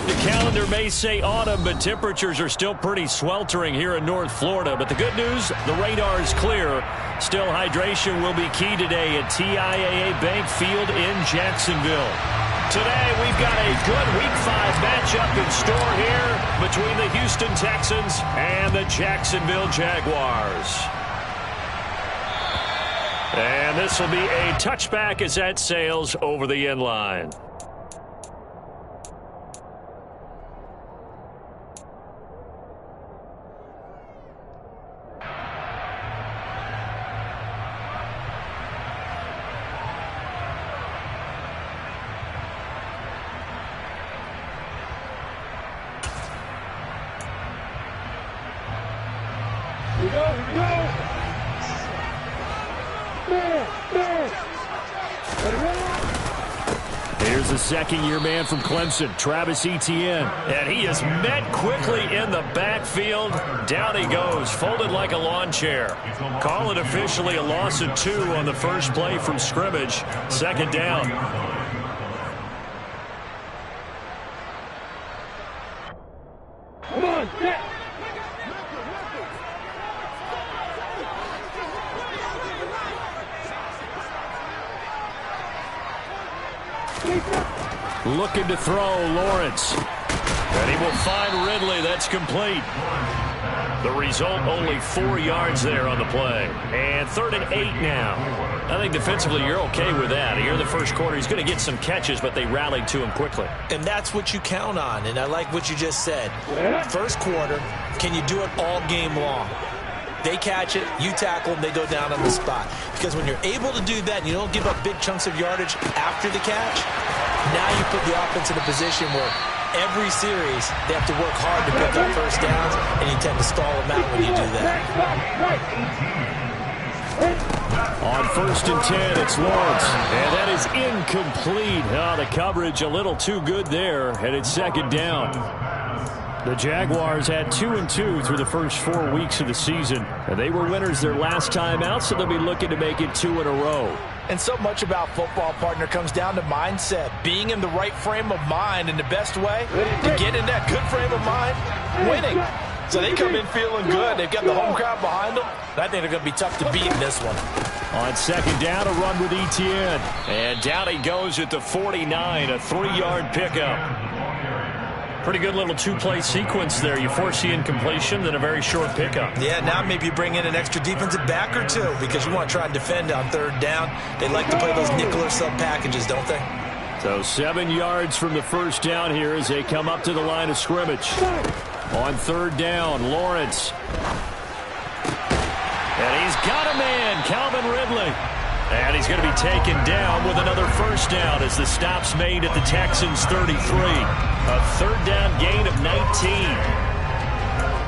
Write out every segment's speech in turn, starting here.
The calendar may say autumn, but temperatures are still pretty sweltering here in North Florida. But the good news, the radar is clear. Still, hydration will be key today at TIAA Bank Field in Jacksonville. Today, we've got a good Week 5 matchup in store here between the Houston Texans and the Jacksonville Jaguars. And this will be a touchback as that sails over the end line. Here's the second-year man from Clemson, Travis Etienne. And he is met quickly in the backfield. Down he goes, folded like a lawn chair. Call it officially a loss of 2 on the first play from scrimmage. Second down. Come on, get. Looking to throw, Lawrence. And he will find Ridley. That's complete. The result, only 4 yards there on the play. And 3rd and 8 now. I think defensively you're okay with that. Here in the first quarter, he's going to get some catches, but they rallied to him quickly. And that's what you count on, and I like what you just said. First quarter, can you do it all game long? They catch it, you tackle them, they go down on the spot. Because when you're able to do that and you don't give up big chunks of yardage after the catch, now you put the offense in a position where every series they have to work hard to pick up first downs, and you tend to stall them out when you do that. On 1st and 10, it's Lawrence. And that is incomplete. The coverage a little too good there, and it's second down. The Jaguars had 2-2 through the first 4 weeks of the season. And they were winners their last time out, so they'll be looking to make it 2 in a row. And so much about football, partner, comes down to mindset. Being in the right frame of mind, and the best way to get in that good frame of mind, winning. So they come in feeling good. They've got the home crowd behind them. I think they're going to be tough to beat in this one. On second down, a run with Etienne. And down he goes at the 49, a 3-yard pickup. Pretty good little 2-play sequence there. You force the incompletion, then a very short pickup. Yeah, now maybe you bring in an extra defensive back or 2 because you want to try and defend on 3rd down. They like to play those nickel or sub packages, don't they? So 7 yards from the first down here as they come up to the line of scrimmage. On 3rd down, Lawrence. And he's got a man, Calvin Ridley. And he's going to be taken down with another first down as the stop's made at the Texans' 33. A 3rd down gain of 19.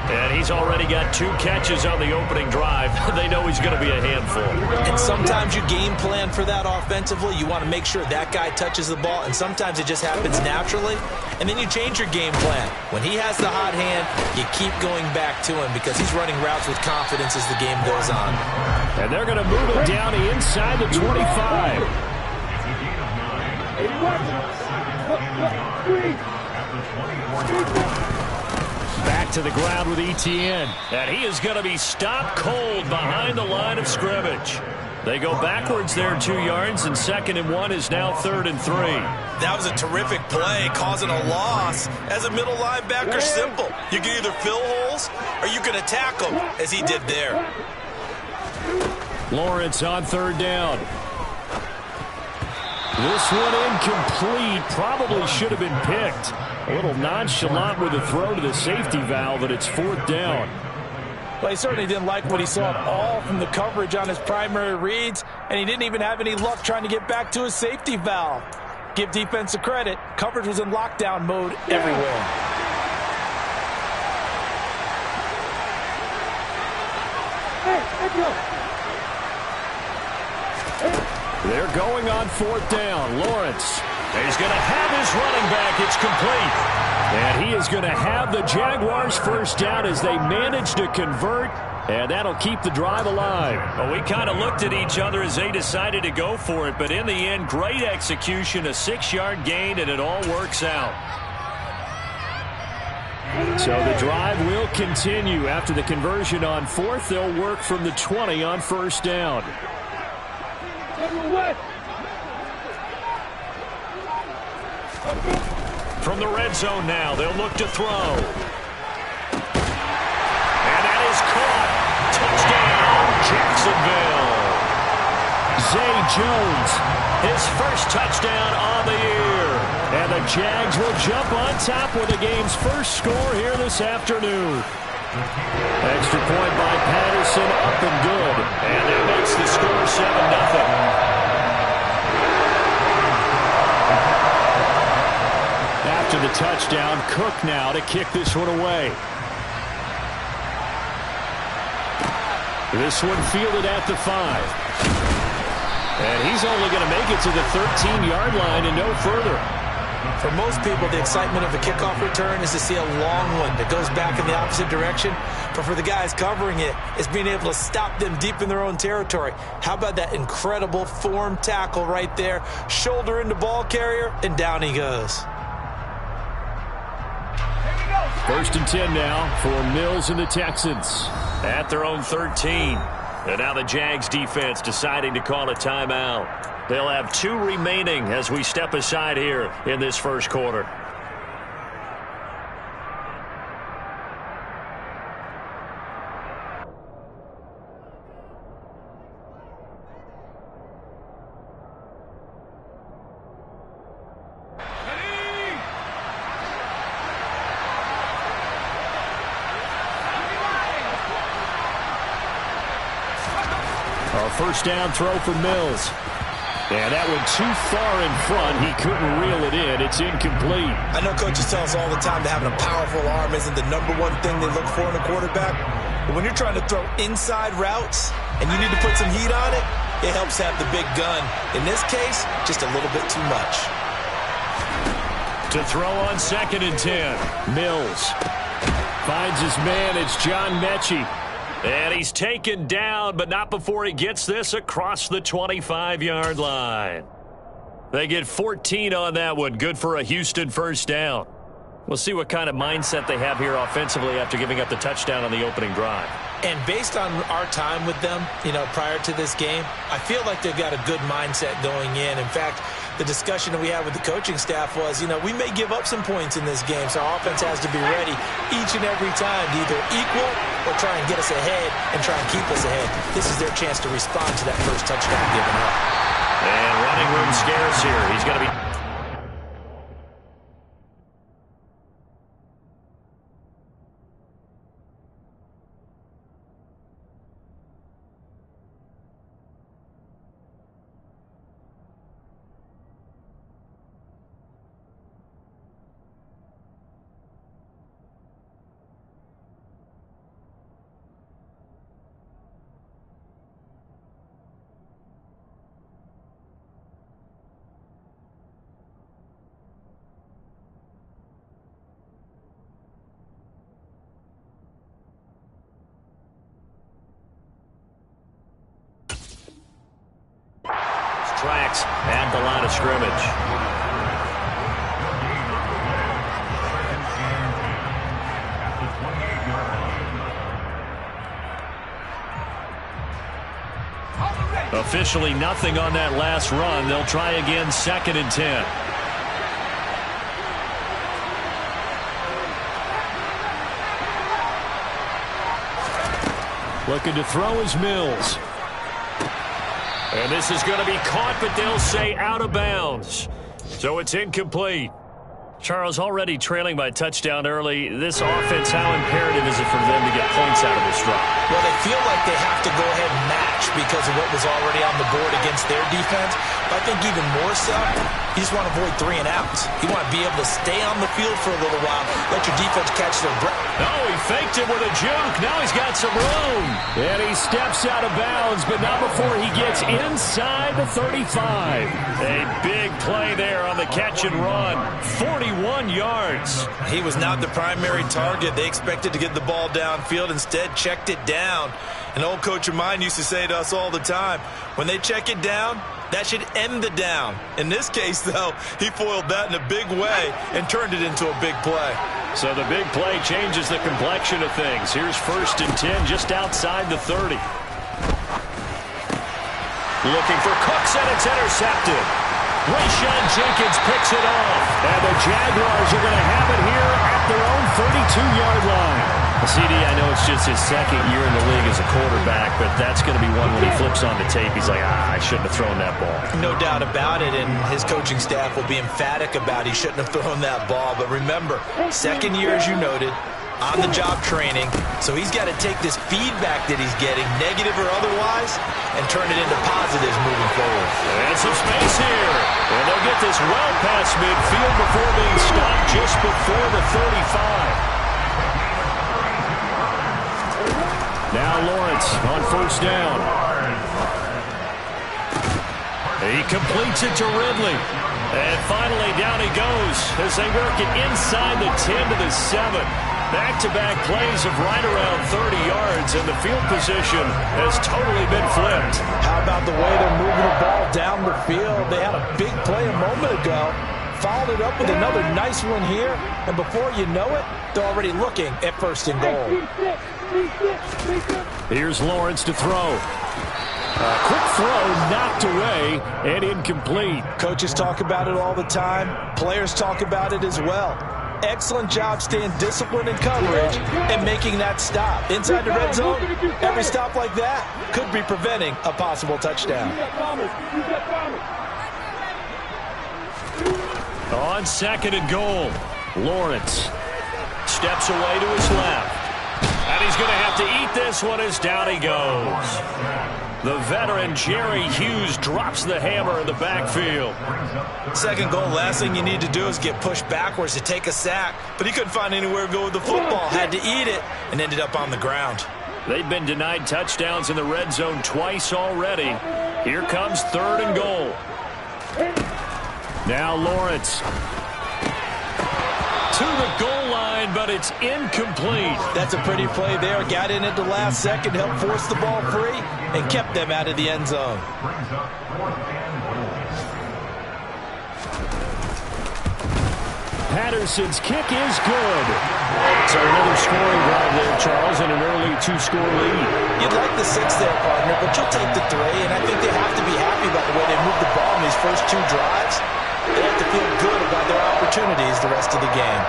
And he's already got 2 catches on the opening drive. They know he's going to be a handful. And sometimes you game plan for that offensively. You want to make sure that guy touches the ball, and sometimes it just happens naturally. And then you change your game plan. When he has the hot hand, you keep going back to him because he's running routes with confidence as the game goes on. And they're going to move it down inside the 25. Back to the ground with Etienne. And he is going to be stopped cold behind the line of scrimmage. They go backwards there 2 yards, and 2nd and 1 is now 3rd and 3. That was a terrific play, causing a loss. As a middle linebacker, simple. You can either fill holes or you can attack them, as he did there. Lawrence on 3rd down. This one incomplete. Probably should have been picked. A little nonchalant with the throw to the safety valve, and it's 4th down. Well, he certainly didn't like what he saw at all from the coverage on his primary reads, and he didn't even have any luck trying to get back to his safety valve. Give defense a credit. Coverage was in lockdown mode everywhere. They're going on 4th down. Lawrence. He's going to have his running back. It's complete. And he is going to have the Jaguars first down as they manage to convert. And that'll keep the drive alive. Well, we kind of looked at each other as they decided to go for it. But in the end, great execution, a 6-yard gain, and it all works out. So the drive will continue. After the conversion on fourth, they'll work from the 20 on first down. From the red zone now, they'll look to throw. And that is caught. Touchdown, Jacksonville. Zay Jones, his first touchdown on the year. And the Jags will jump on top with the game's first score here this afternoon. Extra point by Patterson, up and good. And that makes the score 7-0. After the touchdown, Cook now to kick this one away. This one fielded at the 5. And he's only going to make it to the 13-yard line and no further. For most people, the excitement of the kickoff return is to see a long one that goes back in the opposite direction. But for the guys covering it, it's being able to stop them deep in their own territory. How about that incredible form tackle right there? Shoulder into ball carrier, and down he goes. First and 10 now for Mills and the Texans. At their own 13. And now the Jags defense deciding to call a timeout. They'll have 2 remaining as we step aside here in this first quarter. First down throw for Mills. And that one too far in front. He couldn't reel it in. It's incomplete. I know coaches tell us all the time that having a powerful arm isn't the #1 thing they look for in a quarterback. But when you're trying to throw inside routes and you need to put some heat on it, it helps have the big gun. In this case, just a little bit too much. To throw on 2nd and 10. Mills finds his man. It's John Mechie. And he's taken down, but not before he gets this across the 25-yard line. They get 14 on that one. Good for a Houston first down. We'll see what kind of mindset they have here offensively after giving up the touchdown on the opening drive. And based on our time with them, prior to this game, I feel like they've got a good mindset going in. In fact, the discussion that we had with the coaching staff was, we may give up some points in this game, so our offense has to be ready each and every time to either equal or try and get us ahead and try and keep us ahead. This is their chance to respond to that first touchdown given up. And running room scarce here. He's going to be... Tracks at the line of scrimmage. Officially nothing on that last run. They'll try again 2nd and 10. Looking to throw is Mills. And this is going to be caught, but they'll say out of bounds. So it's incomplete. Charles, already trailing by touchdown early. This offense, how imperative is it for them to get points out of this drive? Well, they feel like they have to go ahead and match because of what was already on the board against their defense. But I think even more so, you just want to avoid 3 and outs. You want to be able to stay on the field for a little while, let your defense catch their breath. Oh, he faked it with a juke. Now he's got some room. And he steps out of bounds, but not before he gets inside the 35. A big play there on the catch and run. 41 yards. He was not the primary target. They expected to get the ball downfield. Instead, checked it down. An old coach of mine used to say to us all the time, when they check it down, that should end the down. In this case, though, he foiled that in a big way and turned it into a big play. So the big play changes the complexion of things. Here's 1st and 10 just outside the 30. Looking for Cooks, and it's intercepted. Rayshawn Jenkins picks it off. And the Jaguars are going to have it here at their own 32-yard line. CD, I know it's just his 2nd year in the league as a quarterback, but that's going to be one when he flips on the tape. He's like, I shouldn't have thrown that ball. No doubt about it, and his coaching staff will be emphatic about he shouldn't have thrown that ball. But remember, 2nd year, as you noted, on-the-job training. So he's got to take this feedback that he's getting, negative or otherwise, and turn it into positives moving forward. And some space here. And they'll get this well past midfield before being stopped just before the 35. Now Lawrence on 1st down. He completes it to Ridley. And finally down he goes as they work it inside the 10 to the 7. Back-to-back plays of right around 30 yards, and the field position has totally been flipped. How about the way they're moving the ball down the field? They had a big play a moment ago, followed it up with another nice one here, and before you know it, they're already looking at 1st and goal. Here's Lawrence to throw. A quick throw knocked away and incomplete. Coaches talk about it all the time. Players talk about it as well. Excellent job staying disciplined in coverage and making that stop. Inside the red zone, every stop like that could be preventing a possible touchdown. On 2nd and goal, Lawrence steps away to his left. And he's going to have to eat this one as down he goes. The veteran Jerry Hughes drops the hammer in the backfield. 2nd goal, last thing you need to do is get pushed backwards to take a sack. But he couldn't find anywhere to go with the football. Had to eat it and ended up on the ground. They've been denied touchdowns in the red zone twice already. Here comes 3rd and goal. Now Lawrence to the goal line, but it's incomplete. That's a pretty play there. Got in at the last second, helped force the ball free, and kept them out of the end zone. Patterson's kick is good. So another scoring drive there, Charles, and an early 2-score lead. You'd like the 6 there, partner, but you'll take the 3, and I think they have to be happy about the way they moved the ball in these first 2 drives. They have to feel good about their opportunities the rest of the game.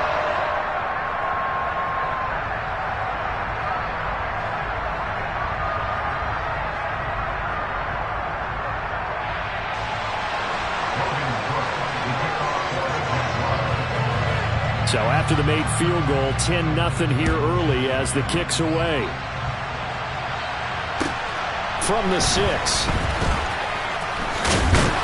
So after the made field goal, 10-0 here early as the kick's away. From the 6.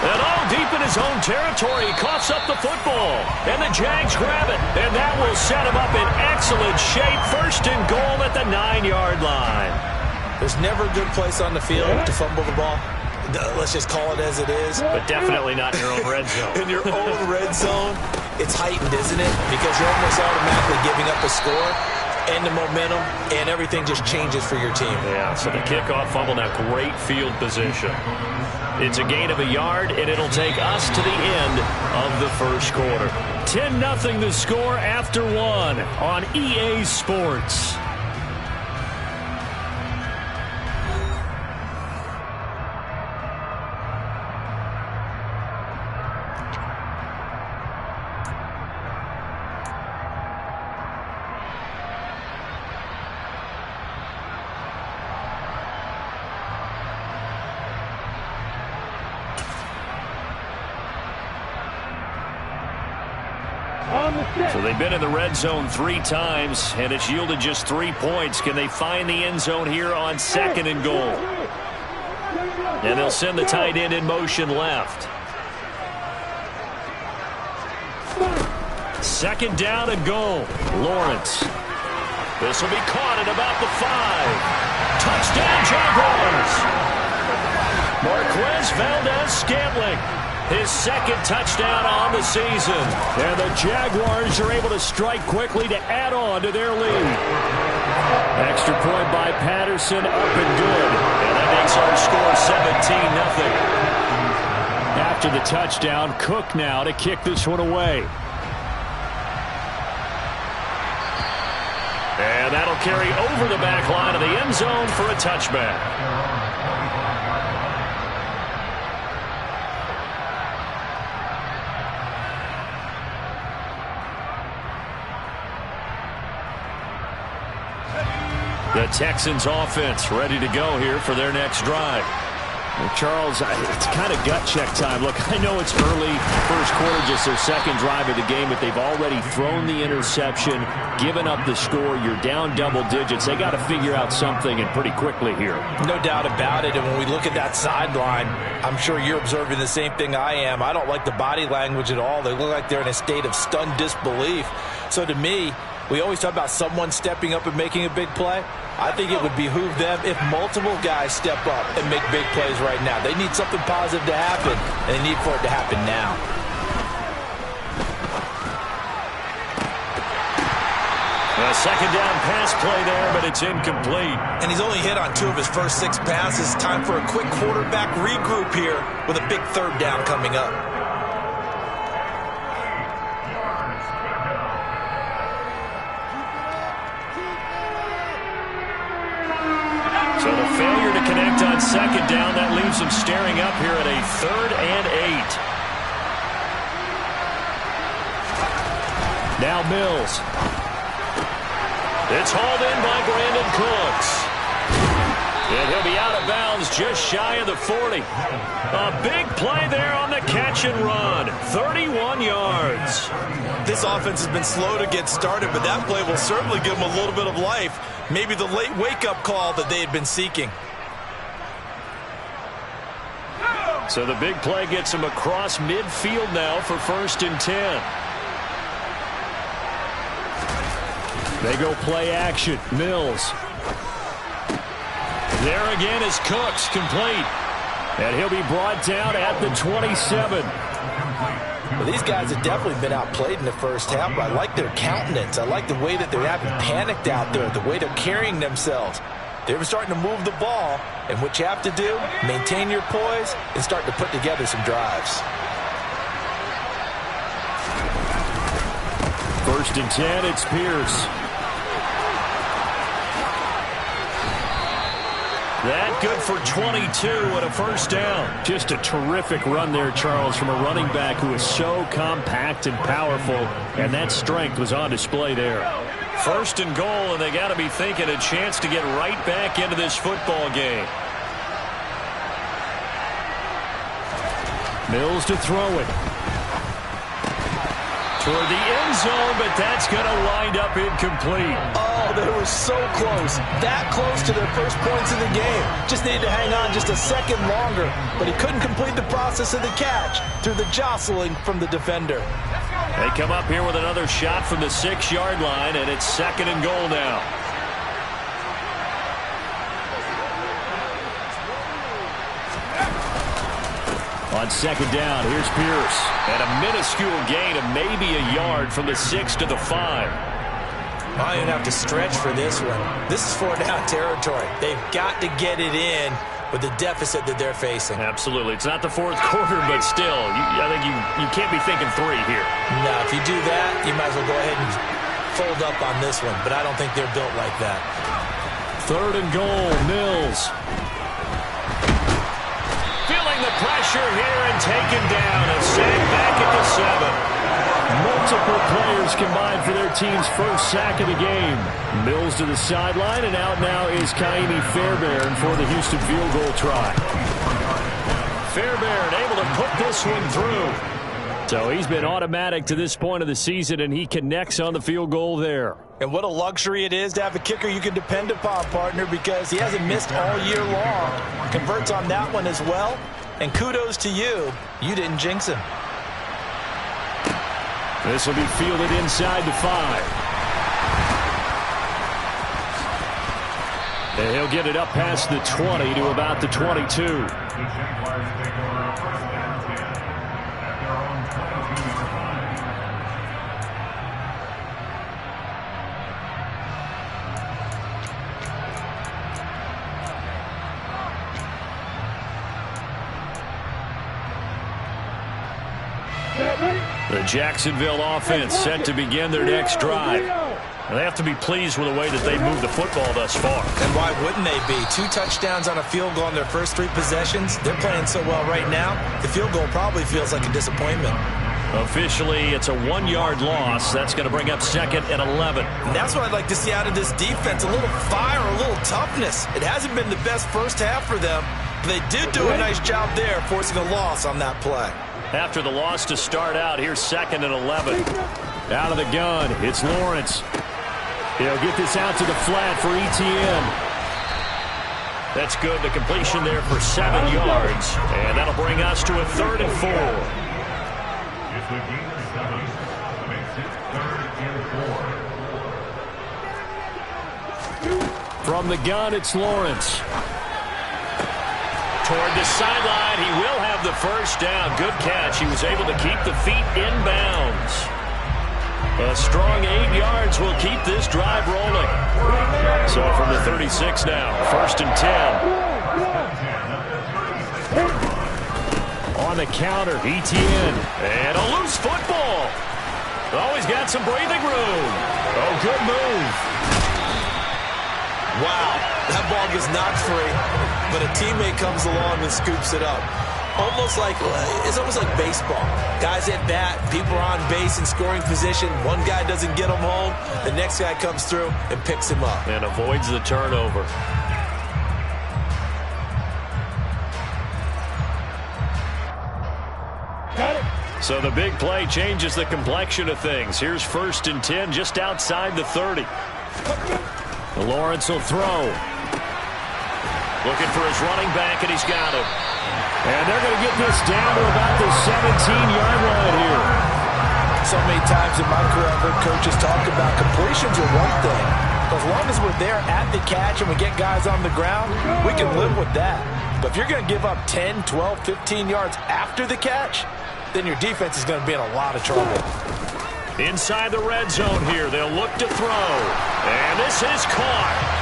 And all deep in his own territory, he coughs up the football. And the Jags grab it. And that will set him up in excellent shape. 1st and goal at the 9-yard line. There's never a good place on the field to fumble the ball. Let's just call it as it is. But definitely not in your own red zone. In your own red zone, it's heightened, isn't it? Because you're almost automatically giving up a score and the momentum, and everything just changes for your team. Yeah, so the kickoff fumble, now great field position. It's a gain of a yard, and it'll take us to the end of the 1st quarter. 10-0 the score after 1 on EA Sports. So they've been in the red zone 3 times, and it's yielded just 3 points. Can they find the end zone here on 2nd and goal? And they'll send the tight end in motion left. 2nd down and goal. Lawrence. This will be caught at about the 5. Touchdown, Jaguars. Marquez Valdez-Scantling. His 2nd touchdown on the season. And the Jaguars are able to strike quickly to add on to their lead. Extra point by Patterson, up and good. And that makes our score 17-0. After the touchdown, Cook now to kick this one away. They'll carry over the back line of the end zone for a touchback. The Texans offense ready to go here for their next drive. Well, Charles, it's kind of gut check time. Look, I know it's early, first quarter, just their second drive of the game, but they've already thrown the interception, given up the score. You're down double digits. They got to figure out something, and pretty quickly here. No doubt about it, and when we look at that sideline, I'm sure you're observing the same thing I am. I don't like the body language at all. They look like they're in a state of stunned disbelief. So to me, we always talk about someone stepping up and making a big play. I think it would behoove them if multiple guys step up and make big plays right now. They need something positive to happen, and they need for it to happen now. A second down pass play there, but it's incomplete. And he's only hit on 2 of his first 6 passes. Time for a quick quarterback regroup here with a big third down coming up. So the failure to connect on second down, that leaves them staring up here at a 3rd and 8. Now Mills. It's hauled in by Brandon Cooks. And he'll be out of bounds just shy of the 40. A big play there on the catch and run. 31 yards. This offense has been slow to get started, but that play will certainly give them a little bit of life. Maybe the late wake-up call that they had been seeking. So the big play gets them across midfield now for 1st and 10. They go play action. Mills. There again is Cooks, complete. And he'll be brought down at the 27. Well, these guys have definitely been outplayed in the first half, but I like their countenance. I like the way that they haven't panicked out there, the way they're carrying themselves. They're starting to move the ball, and what you have to do, maintain your poise and start to put together some drives. 1st and 10, it's Pierce. That good for 22 and a 1st down. Just a terrific run there, Charles, from a running back who is so compact and powerful, and that strength was on display there. 1st and goal, and they got to be thinking a chance to get right back into this football game. Mills to throw it. Toward the end zone, but that's going to wind up incomplete. Oh, they were so close. That close to their first points in the game. Just needed to hang on just a second longer, but he couldn't complete the process of the catch through the jostling from the defender. They come up here with another shot from the 6-yard line, and it's 2nd and goal now. On 2nd down, here's Pierce. And a minuscule gain of maybe a yard from the 6 to the 5. I don't have to stretch for this one. This is 4-down territory. They've got to get it in with the deficit that they're facing. Absolutely. It's not the 4th quarter, but still, I think you can't be thinking 3 here. No, if you do that, you might as well go ahead and fold up on this one, but I don't think they're built like that. 3rd and goal, Mills. Feeling the pressure here and taken down and sack back at the 7. Multiple players combined for their team's first sack of the game. Mills to the sideline, and out now is Kaimi Fairbairn for the Houston field goal try. Fairbairn able to put this one through. So he's been automatic to this point of the season, and he connects on the field goal there. And what a luxury it is to have a kicker you can depend upon, partner, because he hasn't missed all year long. Converts on that one as well. And kudos to you. You didn't jinx him. This will be fielded inside the 5. And he'll get it up past the 20 to about the 22. The Jacksonville offense set to begin their next drive. And they have to be pleased with the way that they moved the football thus far. And why wouldn't they be? 2 touchdowns on a field goal in their first 3 possessions. They're playing so well right now, the field goal probably feels like a disappointment. Officially, it's a 1-yard loss. That's going to bring up 2nd and 11. And that's what I'd like to see out of this defense, a little fire, a little toughness. It hasn't been the best first half for them, but they did do a nice job there, forcing a loss on that play. After the loss to start out, here's 2nd and 11. Out of the gun, it's Lawrence. He'll get this out to the flat for Etienne. That's good. The completion there for 7 yards. And that'll bring us to a 3rd and 4. From the gun, it's Lawrence. Toward the sideline, he will have the first down. Good catch. He was able to keep the feet in bounds. A strong 8 yards will keep this drive rolling. So from the 36 now, 1st and 10. On the counter, Etienne. And a loose football. Oh, he's got some breathing room. Oh, good move. Wow, that ball gets knocked free, but a teammate comes along and scoops it up. It's almost like baseball. Guys at bat, people are on base in scoring position. One guy doesn't get him home. The next guy comes through and picks him up. And avoids the turnover. So the big play changes the complexion of things. Here's 1st and 10 just outside the 30. Lawrence will throw. Looking for his running back, and he's got him. And they're going to get this down to about the 17-yard line here. So many times in my career, I've heard coaches talk about completions are one thing. As long as we're there at the catch and we get guys on the ground, we can live with that. But if you're going to give up 10, 12, 15 yards after the catch, then your defense is going to be in a lot of trouble. Inside the red zone here, they'll look to throw. And this is caught.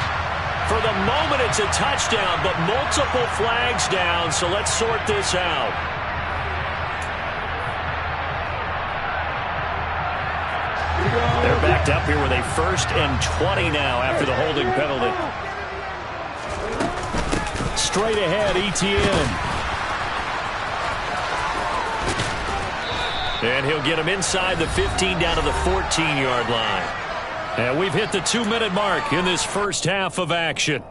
For the moment, it's a touchdown, but multiple flags down, so let's sort this out. They're backed up here with a 1st and 20 now after the holding penalty. Straight ahead, Etienne. And he'll get him inside the 15 down to the 14-yard line. And we've hit the 2-minute mark in this first half of action.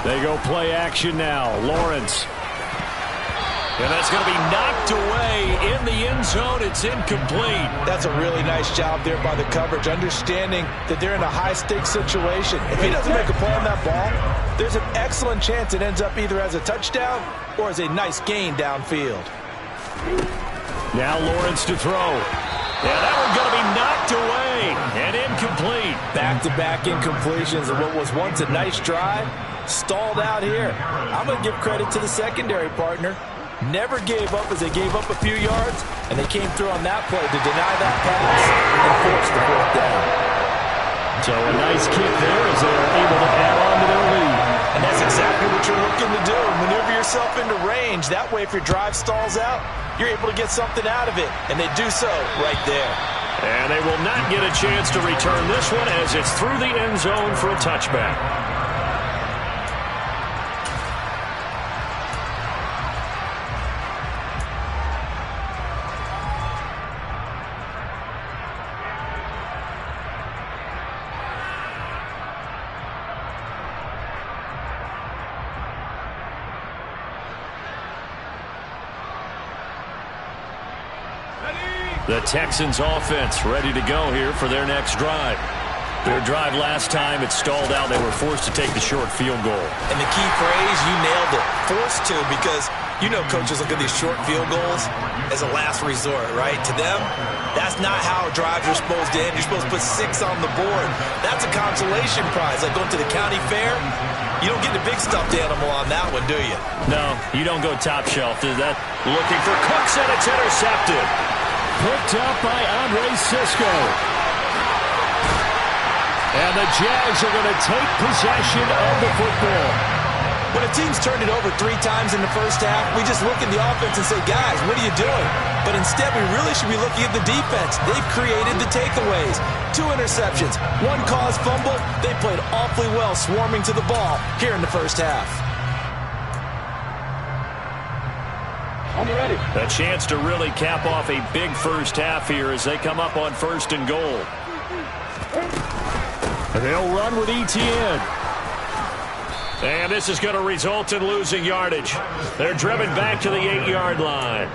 They go play action now. Lawrence. And that's going to be knocked away in the end zone. It's incomplete. That's a really nice job there by the coverage, understanding that they're in a high-stakes situation. If he doesn't make a play on that ball, there's an excellent chance it ends up either as a touchdown or as a nice gain downfield. Now Lawrence to throw. Yeah, that one's going to be knocked away and incomplete. Back-to-back incompletions of what was once a nice drive, stalled out here. I'm going to give credit to the secondary partner. Never gave up as they gave up a few yards, and they came through on that play to deny that pass and force the 4th down. So a nice kick there as they're able to add on to their lead. And that's exactly what you're looking to do. Maneuver yourself into range. That way, if your drive stalls out, you're able to get something out of it, and they do so right there. And they will not get a chance to return this one as it's through the end zone for a touchback. The Texans offense ready to go here for their next drive. Their drive last time, it stalled out. They were forced to take the short field goal. And the key phrase, you nailed it, forced to, because you know coaches look at these short field goals as a last resort, right? To them, that's not how drives are supposed to end. You're supposed to put 6 on the board. That's a consolation prize, like going to the county fair. You don't get the big stuffed animal on that one, do you? No, you don't go top shelf. Is that looking for Cooks, and it's intercepted. Picked up by Andre Cisco. And the Jags are going to take possession of the football. When a team's turned it over 3 times in the first half, we just look at the offense and say, guys, what are you doing? But instead, we really should be looking at the defense. They've created the takeaways. 2 interceptions, 1 caused fumble. They played awfully well swarming to the ball here in the first half. I'm ready. A chance to really cap off a big first half here as they come up on 1st and goal. And they'll run with Etienne. And this is going to result in losing yardage. They're driven back to the 8-yard line.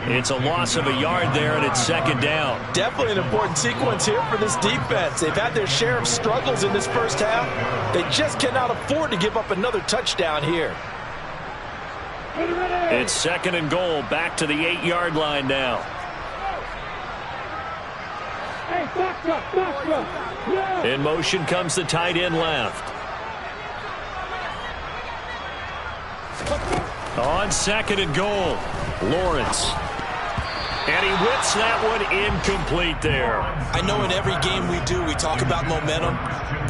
It's a loss of a yard there, and it's 2nd down. Definitely an important sequence here for this defense. They've had their share of struggles in this first half. They just cannot afford to give up another touchdown here. It's 2nd and goal, back to the 8-yard line now. Hey, back. In motion comes the tight end left. On 2nd and goal, Lawrence. And he whips that one incomplete there. I know in every game we do, we talk about momentum.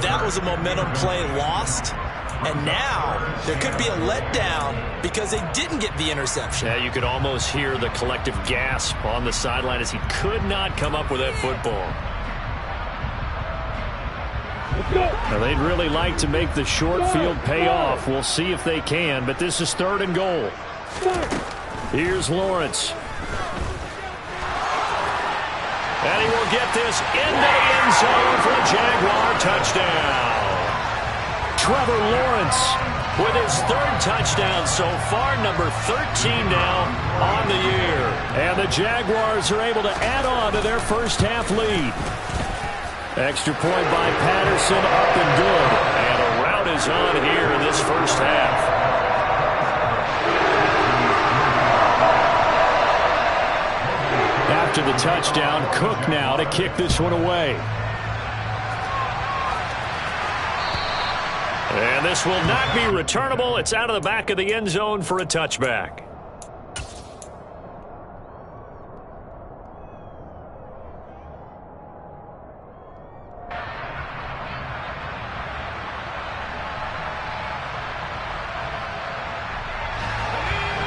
That was a momentum play lost. And now there could be a letdown because they didn't get the interception. Yeah, you could almost hear the collective gasp on the sideline as he could not come up with that football. Now, they'd really like to make the short field pay off. We'll see if they can, but this is 3rd and goal. Here's Lawrence. And he will get this into the end zone for a Jaguar touchdown. Trevor Lawrence with his 3rd touchdown so far, number 13 now on the year. And the Jaguars are able to add on to their first half lead. Extra point by Patterson, up and good. And a rout is on here in this first half. After the touchdown, Cook now to kick this one away. And this will not be returnable. It's out of the back of the end zone for a touchback.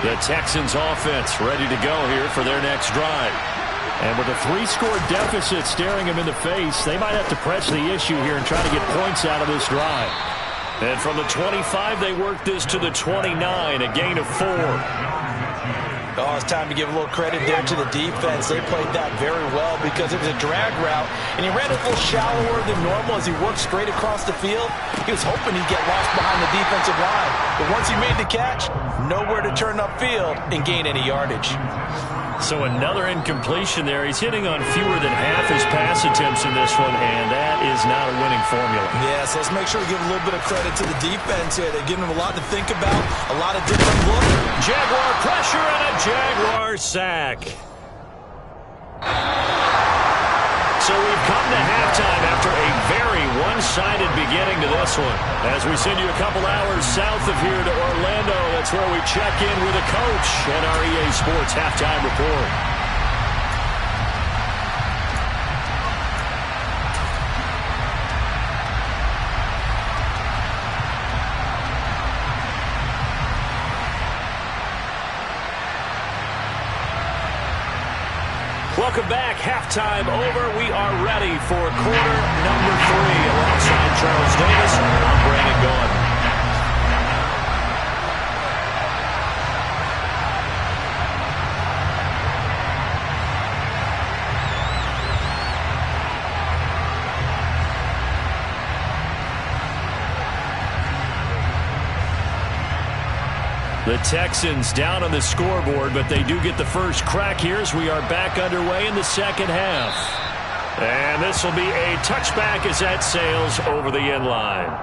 The Texans offense ready to go here for their next drive. And with a 3-score deficit staring them in the face, they might have to press the issue here and try to get points out of this drive. And from the 25, they work this to the 29, a gain of 4. Oh, it's time to give a little credit there to the defense. They played that very well because it was a drag route, and he ran a little shallower than normal as he worked straight across the field. He was hoping he'd get lost behind the defensive line, but once he made the catch, nowhere to turn upfield and gain any yardage. So another incompletion there. He's hitting on fewer than half his pass attempts in this one, and that is not a winning formula. Yeah, so let's make sure we give a little bit of credit to the defense here. They're giving them a lot to think about, a lot of different looks. Jaguar pressure and a Jaguar sack. So we've come to halftime after a very one-sided beginning to this one. As we send you a couple hours south of here to Orlando, that's where we check in with a coach at our EA Sports Halftime Report. Welcome back. Halftime over. We are ready for quarter number 3. Alongside Charles Davis, I'm Brandon Gaudin. The Texans down on the scoreboard, but they do get the first crack here as we are back underway in the second half. And this will be a touchback as that sails over the end line.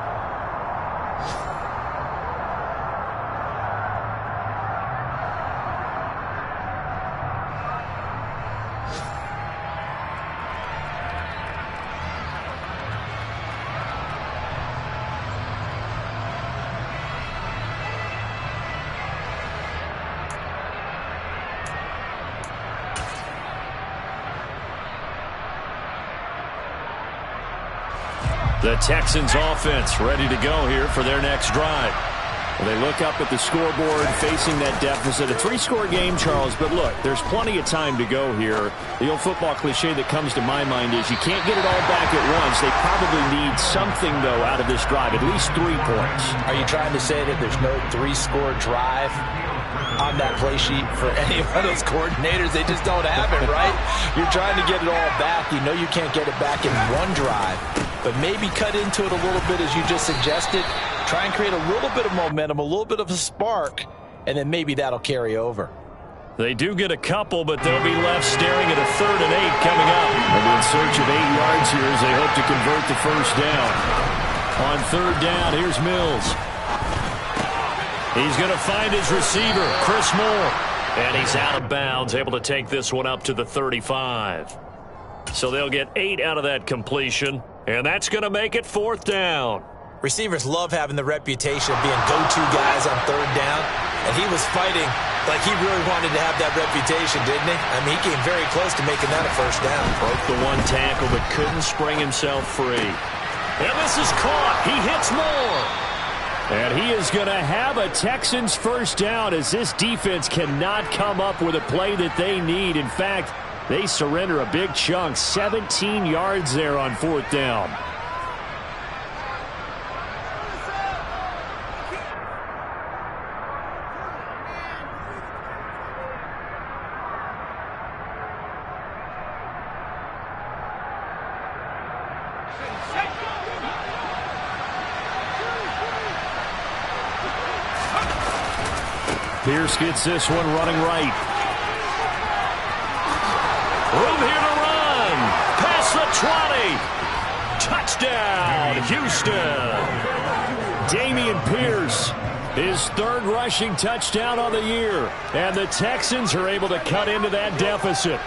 The Texans offense ready to go here for their next drive. Well, they look up at the scoreboard facing that deficit. A 3-score game, Charles, but look, there's plenty of time to go here. The old football cliche that comes to my mind is you can't get it all back at once. They probably need something, though, out of this drive, at least 3 points. Are you trying to say that there's no 3-score drive on that play sheet for any of those coordinators? They just don't have it, right? You're trying to get it all back. You know you can't get it back in one drive, but maybe cut into it a little bit as you just suggested. Try and create a little bit of momentum, a little bit of a spark, and then maybe that'll carry over. They do get a couple, but they'll be left staring at a 3rd and 8 coming up. They'll be in search of 8 yards here as they hope to convert the first down. On 3rd down, here's Mills. He's going to find his receiver, Chris Moore. And he's out of bounds, able to take this one up to the 35. So they'll get 8 out of that completion, and that's going to make it 4th down. Receivers love having the reputation of being go-to guys on 3rd down, and he was fighting like he really wanted to have that reputation, didn't he? I mean, he came very close to making that a first down. Broke the 1 tackle, but couldn't spring himself free. And this is caught. He hits Moore. And he is going to have a Texans first down as this defense cannot come up with a play that they need. In fact, they surrender a big chunk, 17 yards there on 4th down. Pierce gets this one running right. Room here to run. Past the 20. Touchdown, Houston. Dameon Pierce, his 3rd rushing touchdown on the year. And the Texans are able to cut into that deficit.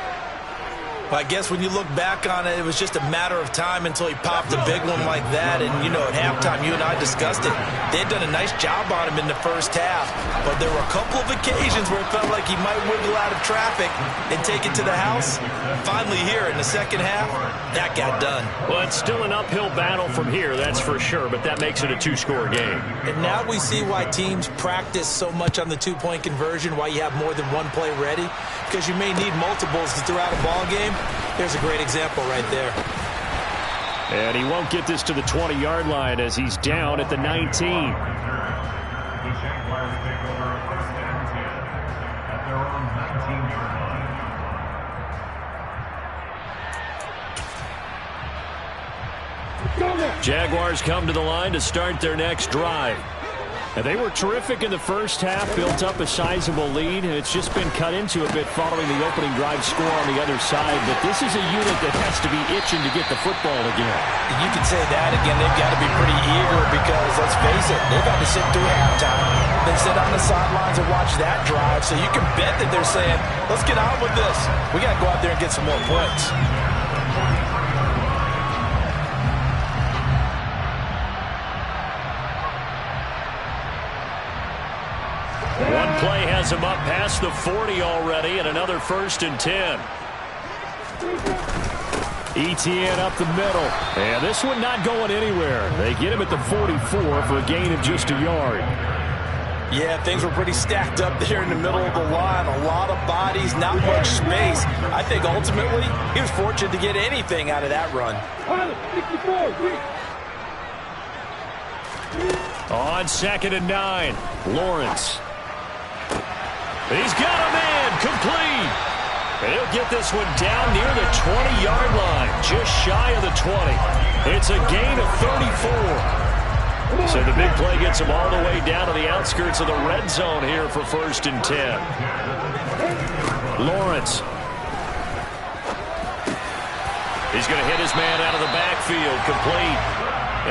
Well, I guess when you look back on it, it was just a matter of time until he popped a big one like that. And, you know, at halftime, you and I discussed it. They had done a nice job on him in the first half. But there were a couple of occasions where it felt like he might wiggle out of traffic and take it to the house. Finally here in the second half, that got done. Well, it's still an uphill battle from here, that's for sure. But that makes it a 2-score game. And now we see why teams practice so much on the 2-point conversion, why you have more than 1 play ready. Because you may need multiples throughout a ball game. There's a great example right there. And he won't get this to the 20-yard line as he's down at the 19. Jaguars come to the line to start their next drive. And they were terrific in the first half, built up a sizable lead, and it's just been cut into a bit following the opening drive score on the other side. But this is a unit that has to be itching to get the football again. You could say that again. They've got to be pretty eager because, let's face it, they've got to sit through halftime. They sit on the sidelines and watch that drive. So you can bet that they're saying, let's get on with this. We got to go out there and get some more points. One play has him up past the 40 already, and another 1st and 10. Etienne up the middle. And this one not going anywhere. They get him at the 44 for a gain of just a yard. Yeah, things were pretty stacked up there in the middle of the line. A lot of bodies, not much space. I think ultimately he was fortunate to get anything out of that run. On 2nd and 9, Lawrence. He's got a man, complete. And he'll get this one down near the 20-yard line, just shy of the 20. It's a gain of 34. So the big play gets him all the way down to the outskirts of the red zone here for 1st and 10. Lawrence. He's going to hit his man out of the backfield, complete.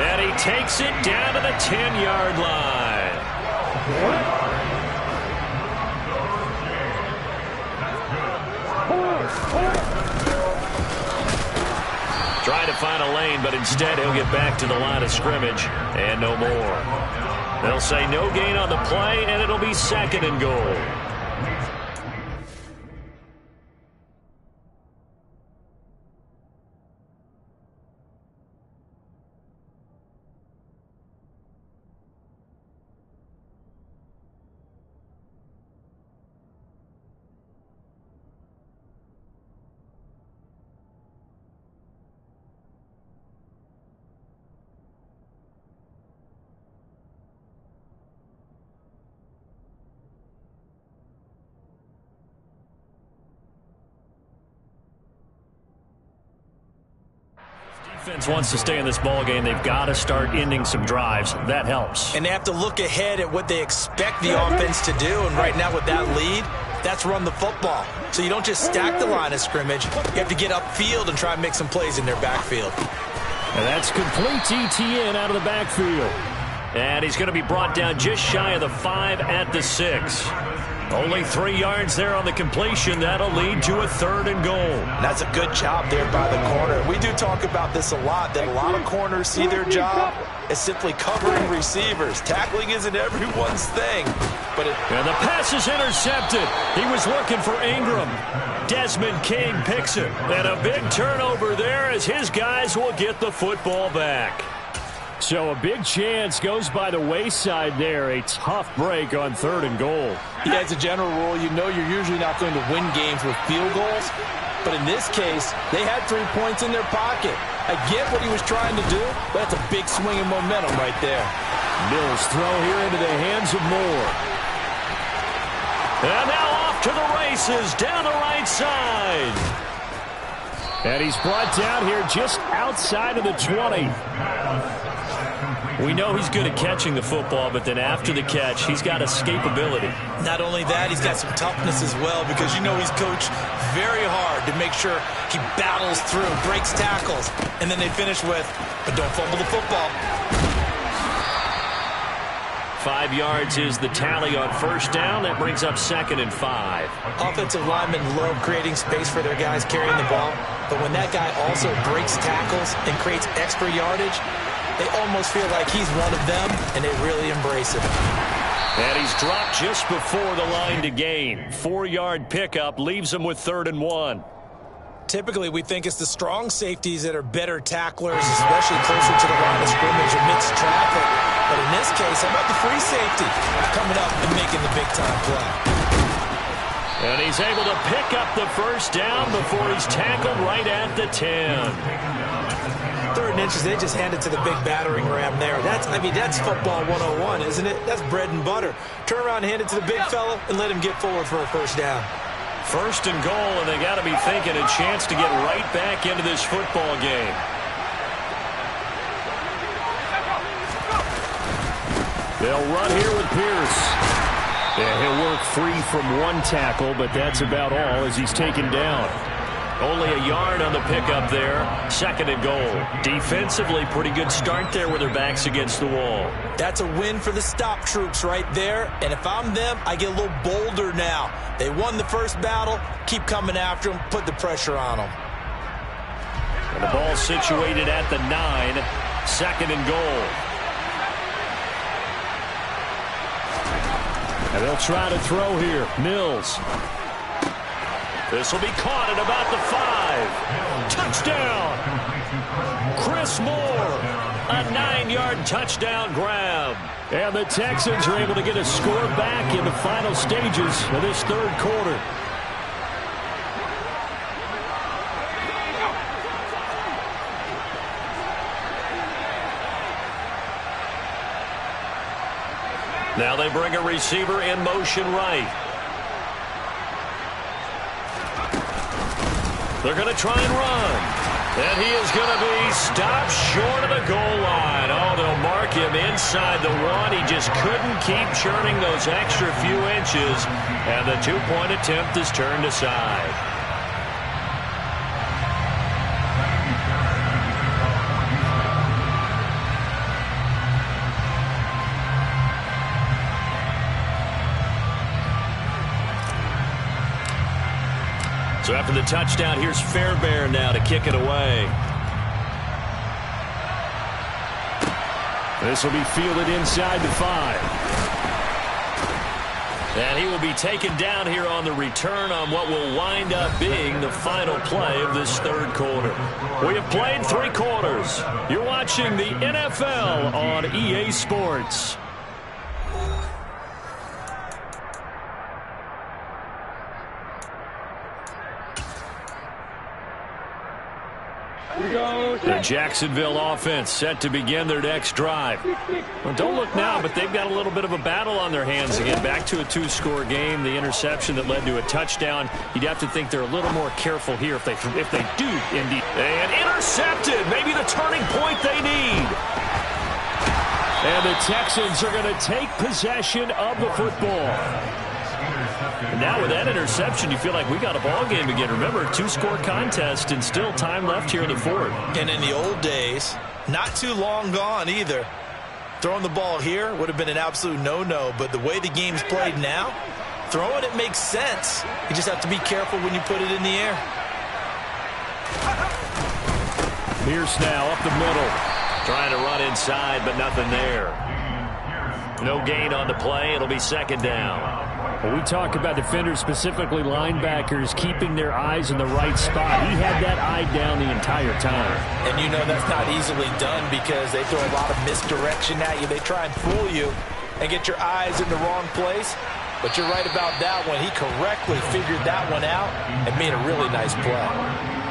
And he takes it down to the 10-yard line. Trying to find a lane, but instead he'll get back to the line of scrimmage and no more. They'll say no gain on the play, and it'll be 2nd and goal. Defense wants to stay in this ball game. They've got to start ending some drives. That helps. And they have to look ahead at what they expect the offense to do. And right now with that lead, that's run the football. So you don't just stack the line of scrimmage. You have to get upfield and try and make some plays in their backfield. And that's complete ETN out of the backfield. And he's going to be brought down just shy of the 5 at the 6. Only 3 yards there on the completion. That'll lead to a 3rd and goal. That's a good job there by the corner. We do talk about this a lot, that a lot of corners see their job as simply covering receivers. Tackling isn't everyone's thing. And the pass is intercepted. He was looking for Ingram. Desmond King picks it. And a big turnover there as his guys will get the football back. So a big chance goes by the wayside there. A tough break on 3rd and goal. Yeah, as a general rule, you know you're usually not going to win games with field goals. But in this case, they had 3 points in their pocket. I get what he was trying to do, but that's a big swing of momentum right there. Mills throw here into the hands of Moore. And now off to the races down the right side. And he's brought down here just outside of the 20. We know he's good at catching the football, but then after the catch, he's got escapability. Not only that, he's got some toughness as well, because you know he's coached very hard to make sure he battles through, breaks tackles, and then they finish with, but don't fumble the football. 5 yards is the tally on 1st down. That brings up 2nd and 5. Offensive linemen love creating space for their guys carrying the ball, but when that guy also breaks tackles and creates extra yardage, they almost feel like he's one of them, and they really embrace it. And he's dropped just before the line to gain. 4-yard pickup leaves him with 3rd and 1. Typically, we think it's the strong safeties that are better tacklers, especially closer to the line of scrimmage amidst traffic. But in this case, how about the free safety coming up and making the big-time play? And he's able to pick up the 1st down before he's tackled right at the 10. 3rd and inches, they just hand it to the big battering ram there. That's football 101, isn't it? That's bread and butter. Turn around, hand it to the big fella, and let him get forward for a 1st down. 1st and goal, and they got to be thinking a chance to get right back into this football game. They'll run here with Pierce. Yeah, he'll work free from 1 tackle, but that's about all as he's taken down. Only a yard on the pickup there. 2nd and goal. Defensively, pretty good start there with their backs against the wall. That's a win for the stop troops right there. And if I'm them, I get a little bolder now. They won the 1st battle. Keep coming after them. Put the pressure on them. And the ball situated at the 9. 2nd and goal. And they'll try to throw here. Mills. This will be caught at about the 5. Touchdown! Chris Moore. A 9-yard touchdown grab. And the Texans are able to get a score back in the final stages of this 3rd quarter. Now they bring a receiver in motion right. They're going to try and run. And he is going to be stopped short of the goal line. Oh, they'll mark him inside the 1. He just couldn't keep churning those extra few inches. And the 2-point attempt is turned aside. So after the touchdown, here's Fairbairn now to kick it away. This will be fielded inside the 5. And he will be taken down here on the return on what will wind up being the final play of this 3rd quarter. We have played 3 quarters. You're watching the NFL on EA Sports. The Jacksonville offense set to begin their next drive. Well, don't look now, but they've got a little bit of a battle on their hands again. Back to a two-score game. The interception that led to a touchdown. You'd have to think they're a little more careful here if they do indeed. And intercepted. Maybe the turning point they need. And the Texans are going to take possession of the football. And now with that interception, you feel like we got a ball game again. Remember, two-score contest and still time left here in the fourth. And in the old days, not too long gone either, throwing the ball here would have been an absolute no-no. But the way the game's played now, throwing it makes sense. You just have to be careful when you put it in the air. Pierce now up the middle. Trying to run inside, but nothing there. No gain on the play. It'll be second down. Well, we talk about defenders, specifically linebackers, keeping their eyes in the right spot. He had that eye down the entire time. And you know that's not easily done because they throw a lot of misdirection at you. They try and fool you and get your eyes in the wrong place. But you're right about that one. He correctly figured that one out and made a really nice play.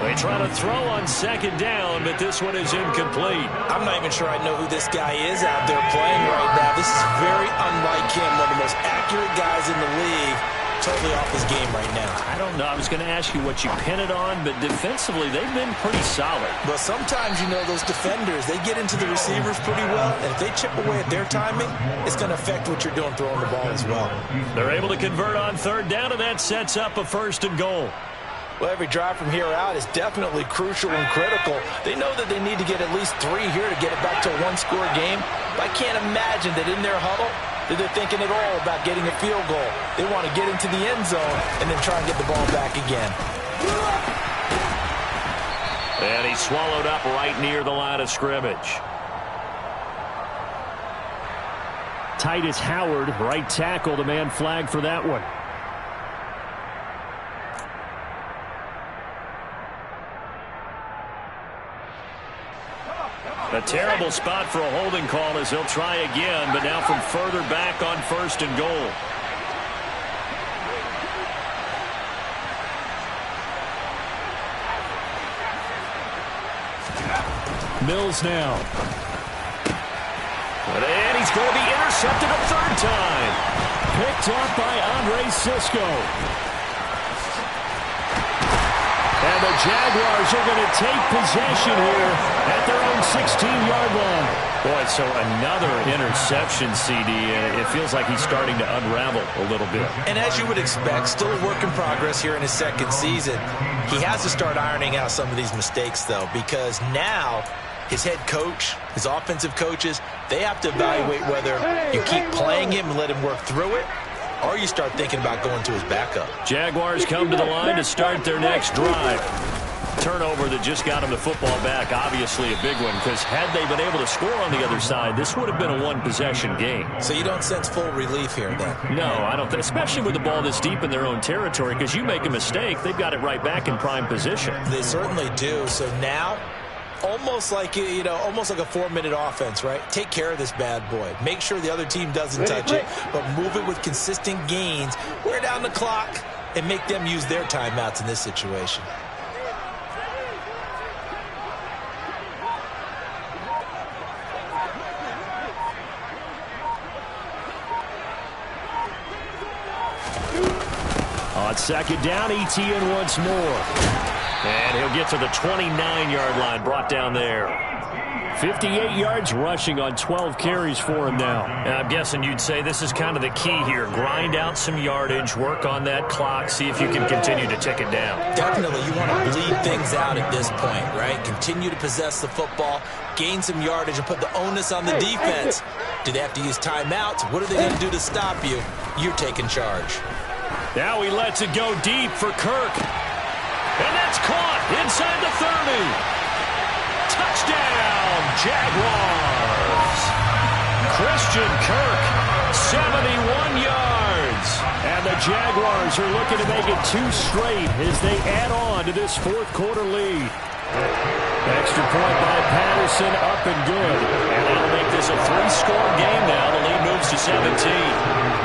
They try to throw on second down, but this one is incomplete. I'm not even sure I know who this guy is out there playing right now. This is very unlike him, one of the most accurate guys in the league. Totally off his game right now. I don't know. I was going to ask you what you pin it on, but defensively, they've been pretty solid. But sometimes, you know, those defenders, they get into the receivers pretty well, and if they chip away at their timing, it's going to affect what you're doing throwing the ball as well. They're able to convert on third down, and that sets up a 1st and goal. Well, every drive from here out is definitely crucial and critical. They know that they need to get at least 3 here to get it back to a one-score game. But I can't imagine that in their huddle that they're thinking at all about getting a field goal. They want to get into the end zone and then try and get the ball back again. And he's swallowed up right near the line of scrimmage. Titus Howard, right tackle, the man flagged for that one. A terrible spot for a holding call as he'll try again, but now from further back on 1st and goal. Mills now. And he's going to be intercepted a 3rd time. Picked up by Andre Cisco. And the Jaguars are going to take possession here at their own 16-yard line. Boy, so another interception, CD. It feels like he's starting to unravel a little bit. And as you would expect, still a work in progress here in his 2nd season. He has to start ironing out some of these mistakes, though, because now his head coach, his offensive coaches, they have to evaluate whether you keep playing him and let him work through it, or you start thinking about going to his backup. Jaguars come to the line to start their next drive. Turnover that just got him the football back, obviously a big one, because had they been able to score on the other side, this would have been a one-possession game. So you don't sense full relief here, then? No, I don't think, especially with the ball this deep in their own territory, because you make a mistake, they've got it right back in prime position. They certainly do. So now, almost like, you know, almost like a 4-minute offense, right? Take care of this bad boy. Make sure the other team doesn't touch it, but move it with consistent gains. Wear down the clock and make them use their timeouts in this situation. On second down, ETN once more. And he'll get to the 29-yard line, brought down there. 58 yards rushing on 12 carries for him now. And I'm guessing you'd say this is kind of the key here. Grind out some yardage, work on that clock, see if you can continue to tick it down. Definitely, you want to bleed things out at this point, right? Continue to possess the football, gain some yardage, and put the onus on the defense. Do they have to use timeouts? What are they going to do to stop you? You're taking charge. Now he lets it go deep for Kirk. And that's caught inside the 30. Touchdown, Jaguars. Christian Kirk, 71 yards. And the Jaguars are looking to make it 2 straight as they add on to this 4th quarter lead. Extra point by Patterson, up and good. And that'll make this a 3-score game now. The lead moves to 17.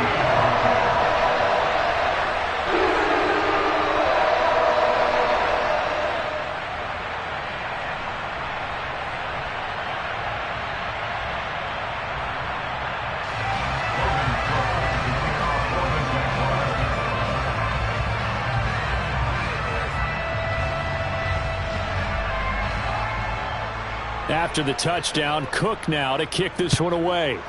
After the touchdown, Cook now to kick this one away.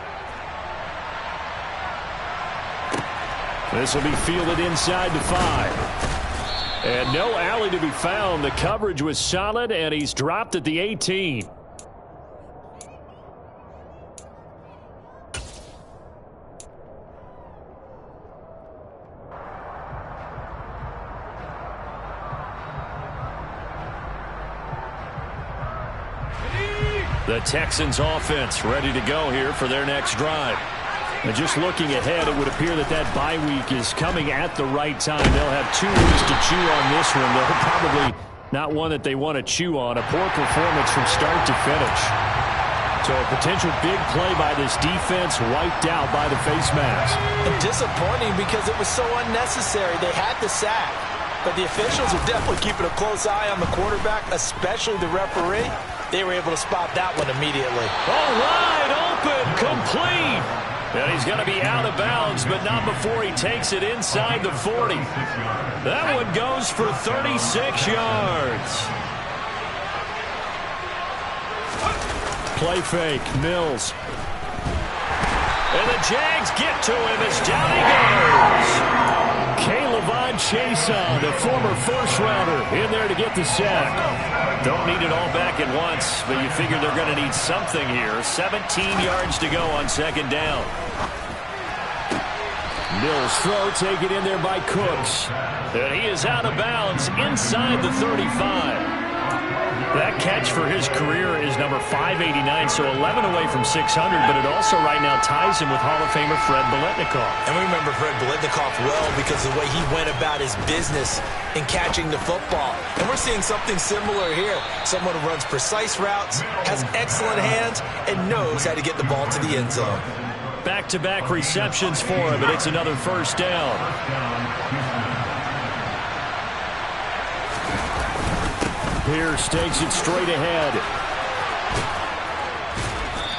This will be fielded inside the 5. And no alley to be found. The coverage was solid, and he's dropped at the 18. The Texans offense ready to go here for their next drive. And just looking ahead, it would appear that that bye week is coming at the right time. They'll have 2 weeks to chew on this one, though probably not one that they want to chew on. A poor performance from start to finish. So a potential big play by this defense wiped out by the face mask. And disappointing because it was so unnecessary. They had the sack, but the officials are definitely keeping a close eye on the quarterback, especially the referee. They were able to spot that one immediately. All wide open, complete. And he's going to be out of bounds, but not before he takes it inside the 40. That one goes for 36 yards. Play fake, Mills. And the Jags get to him as down he goes. K'Lavon Chaisson, the former first-rounder, in there to get the sack. Don't need it all back at once, but you figure they're going to need something here. 17 yards to go on second down. Mills throw, taken in there by Cooks. And he is out of bounds inside the 35. That catch for his career is number 589, so 11 away from 600, but it also right now ties him with Hall of Famer Fred Biletnikoff. And we remember Fred Biletnikoff well because of the way he went about his business in catching the football. And we're seeing something similar here. Someone who runs precise routes, has excellent hands, and knows how to get the ball to the end zone. Back-to-back receptions for him, and it's another first down. Pierce takes it straight ahead.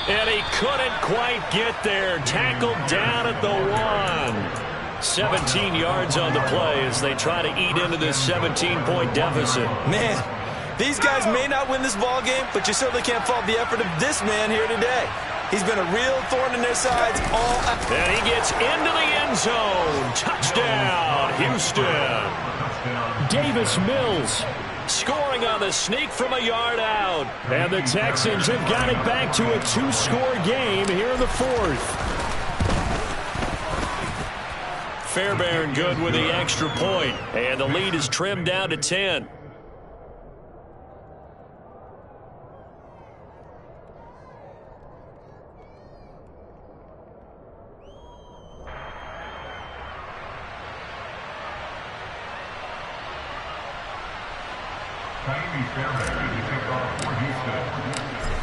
And he couldn't quite get there. Tackled down at the 1. 17 yards on the play as they try to eat into this 17-point deficit. Man, these guys may not win this ball game, but you certainly can't fault the effort of this man here today. He's been a real thorn in their sides all after. And he gets into the end zone. Touchdown, Houston. Davis Mills scoring on the sneak from a yard out. And the Texans have got it back to a 2-score game here in the 4th. Fairbairn good with the extra point. And the lead is trimmed down to 10.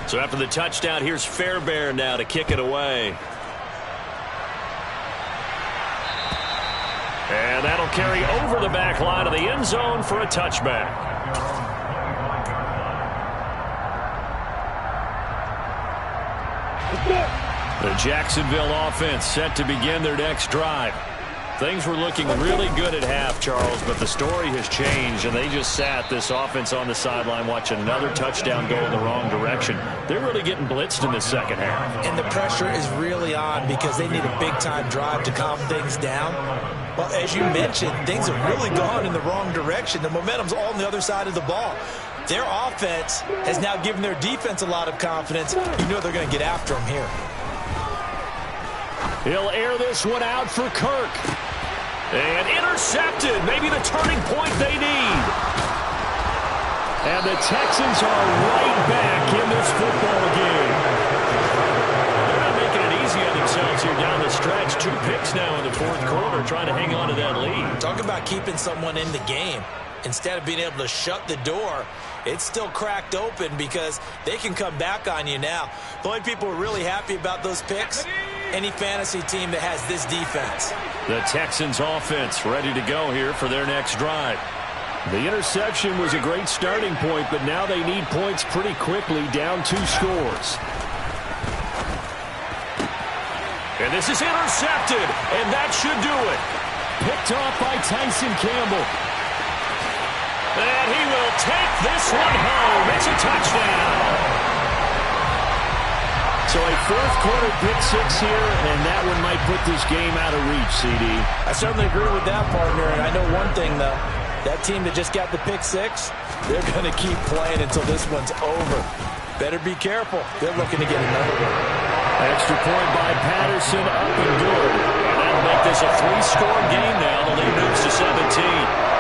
So after the touchdown, here's Fairbairn now to kick it away. And that'll carry over the back line of the end zone for a touchback. The Jacksonville offense set to begin their next drive. Things were looking really good at half, Charles, but the story has changed, and they just sat this offense on the sideline watching another touchdown go in the wrong direction. They're really getting blitzed in the second half. And the pressure is really on because they need a big-time drive to calm things down. Well, as you mentioned, things have really gone in the wrong direction. The momentum's all on the other side of the ball. Their offense has now given their defense a lot of confidence. You know they're going to get after them here. He'll air this one out for Kirk. And intercepted. Maybe the turning point they need. And the Texans are right back in this football game. They're not making it easy on themselves here down the stretch. 2 picks now in the 4th quarter trying to hang on to that lead. Talk about keeping someone in the game. Instead of being able to shut the door, it's still cracked open because they can come back on you now. The only people who are really happy about those picks, any fantasy team that has this defense. The Texans offense ready to go here for their next drive. The interception was a great starting point, but now they need points pretty quickly, down 2 scores. And this is intercepted, and that should do it. Picked off by Tyson Campbell. And he will take this one home. It's a touchdown. So a fourth-quarter pick-6 here, and that one might put this game out of reach, CD. I certainly agree with that, partner, and I know one thing, though. That team that just got the pick-6, they're going to keep playing until this one's over. Better be careful. They're looking to get another one. Extra point by Patterson, up and good. And that'll make this a 3-score game now. The lead moves to 17.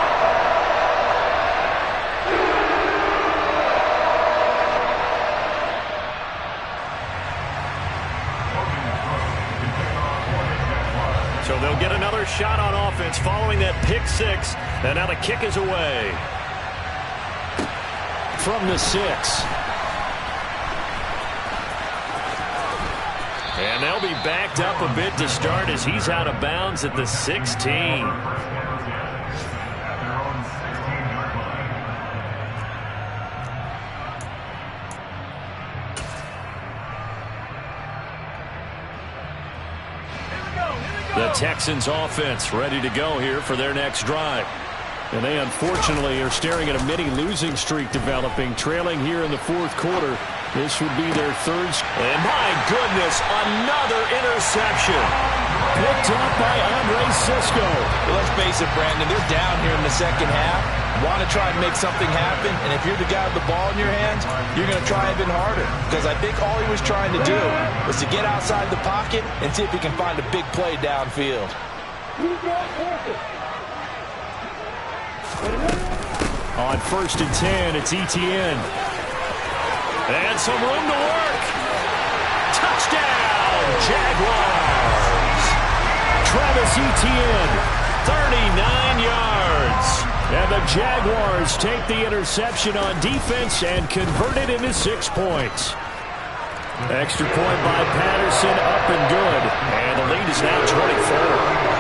So they'll get another shot on offense following that pick-6. And now the kick is away. From the 6. And they'll be backed up a bit to start as he's out of bounds at the 16. The Texans offense ready to go here for their next drive. And they unfortunately are staring at a mini losing streak developing, trailing here in the fourth quarter. This would be their third. And my goodness, another interception. Picked up by Andre Cisco. Well, let's face it, Brandon, they're down here in the second half. Want to try and make something happen, and if you're the guy with the ball in your hands, you're going to try even harder. Because I think all he was trying to do was to get outside the pocket and see if he can find a big play downfield. On 1st and 10, it's Etienne. And some room to work. Touchdown, Jaguars. Travis Etienne, 39 yards. And the Jaguars take the interception on defense and convert it into 6 points. Extra point by Patterson, up and good. And the lead is now 24.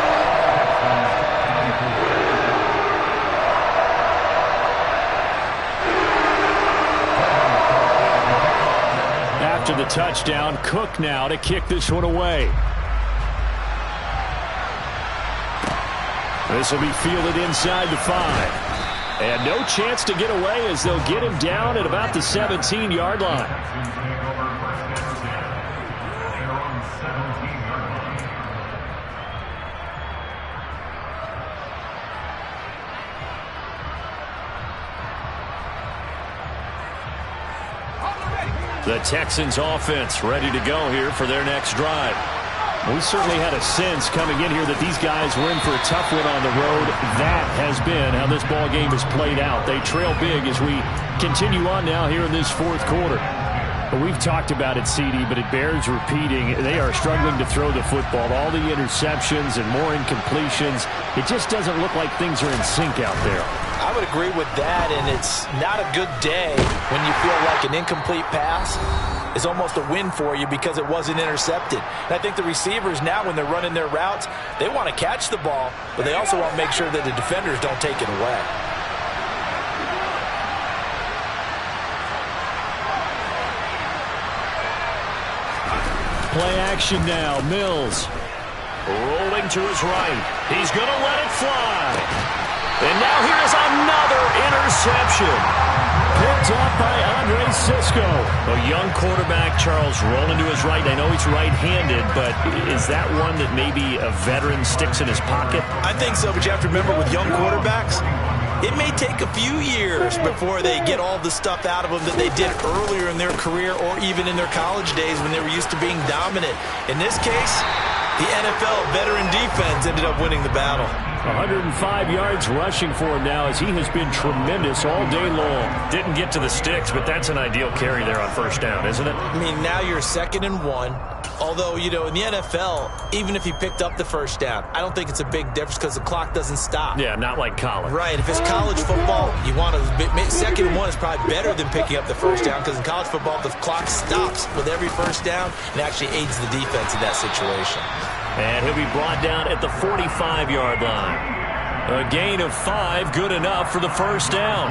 After the touchdown, Cook now to kick this one away. This will be fielded inside the 5. And no chance to get away as they'll get him down at about the 17-yard line. The Texans offense ready to go here for their next drive. We certainly had a sense coming in here that these guys were in for a tough one on the road. That has been how this ball game has played out. They trail big as we continue on now here in this fourth quarter. But we've talked about it, CD, but it bears repeating. They are struggling to throw the football. All the interceptions and more incompletions. It just doesn't look like things are in sync out there. I would agree with that, and it's not a good day when you feel like an incomplete pass is almost a win for you because it wasn't intercepted. And I think the receivers now, when they're running their routes, they want to catch the ball, but they also want to make sure that the defenders don't take it away. Play action now. Mills rolling to his right. He's going to let it fly. And now here is another interception. Picked up by Andre Cisco. A young quarterback, Charles, rolling to his right. I know he's right-handed, but is that one that maybe a veteran sticks in his pocket? I think so, but you have to remember with young quarterbacks, it may take a few years before they get all the stuff out of them that they did earlier in their career or even in their college days when they were used to being dominant. In this case, the NFL veteran defense ended up winning the battle. 105 yards rushing for him now as he has been tremendous all day long. Didn't get to the sticks, but that's an ideal carry there on first down, isn't it? I mean, now you're 2nd and 1. Although, you know, in the NFL, even if he picked up the first down, I don't think it's a big difference because the clock doesn't stop. Yeah, not like college. Right. If it's college football, you want to 2nd and 1 is probably better than picking up the first down because in college football, the clock stops with every first down and actually aids the defense in that situation. And he'll be brought down at the 45-yard line. A gain of 5, good enough for the first down.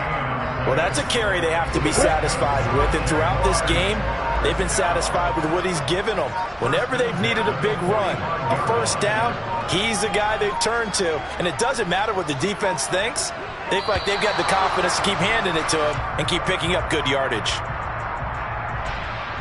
Well, that's a carry they have to be satisfied with. And throughout this game, they've been satisfied with what he's given them. Whenever they've needed a big run, a first down, he's the guy they've turned to. And it doesn't matter what the defense thinks. They feel like they've got the confidence to keep handing it to him and keep picking up good yardage.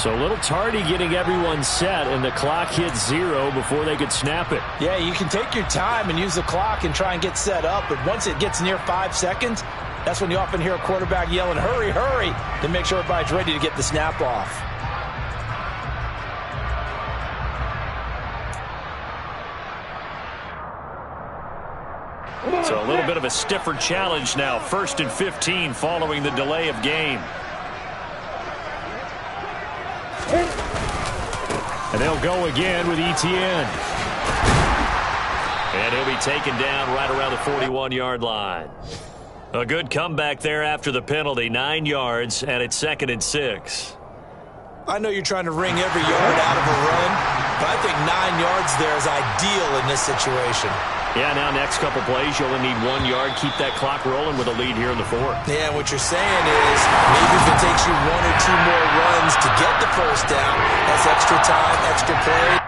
So a little tardy getting everyone set, and the clock hits 0 before they could snap it. Yeah, you can take your time and use the clock and try and get set up, but once it gets near 5 seconds, that's when you often hear a quarterback yelling, hurry, hurry, to make sure everybody's ready to get the snap off. So a little bit of a stiffer challenge now. 1st and 15 following the delay of game. And they'll go again with Etienne. And he'll be taken down right around the 41-yard line. A good comeback there after the penalty. 9 yards, and it's 2nd and 6. I know you're trying to wring every yard out of a run, but I think 9 yards there is ideal in this situation. Yeah, now next couple plays, you only need 1 yard. Keep that clock rolling with a lead here in the 4th. Yeah, what you're saying is maybe if it takes you 1 or 2 more runs to get the first down, that's extra time, extra play.